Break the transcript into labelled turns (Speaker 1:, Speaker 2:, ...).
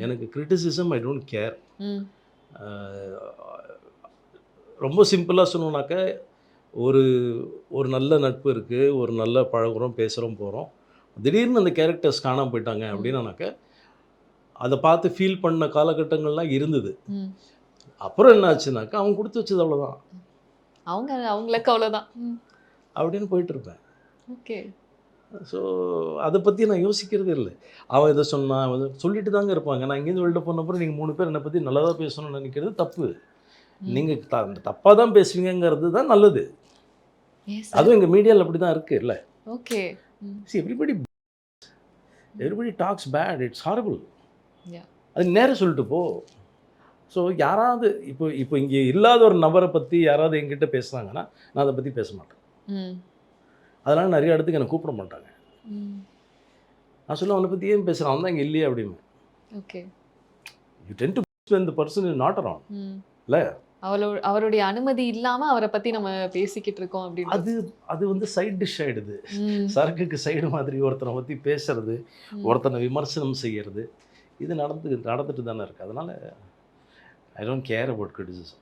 Speaker 1: எனக்கு criticism I don't care.
Speaker 2: ம்.
Speaker 1: ரொம்ப சிம்பிளாக சொல்லணுன்னாக்க, ஒரு ஒரு நல்ல நட்பு இருக்குது, ஒரு நல்ல பழகுறோம், பேசுகிறோம், போகிறோம். திடீர்னு அந்த கேரக்டர்ஸ் காணாம போயிட்டாங்க
Speaker 2: ம்.
Speaker 1: அப்படின்னாக்க, அதை பார்த்து ஃபீல் பண்ண காலகட்டங்கள்லாம் இருந்தது.
Speaker 2: ம்.
Speaker 1: அப்புறம் என்ன ஆச்சுனாக்கா, அவங்க குடுத்து வச்சது அவ்வளோதான்
Speaker 2: அவங்களுக்கு அவ்வளோதான்.
Speaker 1: அப்படின்னு போயிட்டுருப்பேன்.
Speaker 2: ஓகே.
Speaker 1: ஸோ அதை பற்றி நான் யோசிக்கிறதே இல்லை. அவன் இதை சொன்னான், அவன் சொல்லிட்டு தாங்க இருப்பாங்க. நான் இங்கேருந்து வெளில போனப்புறம் நீங்கள் 3 பேர் என்னை பற்றி நல்லதா பேசணும்னு நினைக்கிறது தப்பு. நீங்க தப்பா தான் பேசுவீங்கங்கிறது தான் நல்லது. அதுவும் எங்க மீடியால அப்படி தான் இருக்கு இல்ல.
Speaker 2: Okay.
Speaker 1: See everybody talks bad. It's horrible.
Speaker 2: Yeah.
Speaker 1: அது நேரா சொல்லிட்டு போ. ஸோ யாராவது இப்போ இங்கே இல்லாத ஒரு நபரை பற்றி யாராவது என்கிட்ட பேசுனாங்கன்னா நான் அதை பற்றி பேச மாட்டேன். அதனால நிறைய இடத்துக்கு என்னை கூப்பிட மாட்டாங்க. நான் சொல்லுவேன் அவனை பற்றி ஏன் பேசுகிறான், அவன் தான் இங்கே இல்லையே அப்படின்னு.
Speaker 2: Okay.
Speaker 1: You tend to when the person is not around. இல்ல
Speaker 2: அவருடைய அனுமதி இல்லாம அவரை பத்தி நம்ம பேசிக்கிட்டு இருக்கோம் அப்படின்னு.
Speaker 1: அது வந்து சைட் டிஷ் ஆயிடுது. சரக்குக்கு சைடு மாதிரி ஒருத்தனை பற்றி பேசுறது, ஒருத்தனை விமர்சனம் செய்யறது, இது நடந்துட்டு தானே இருக்குது. அதனால் I don't care about criticism.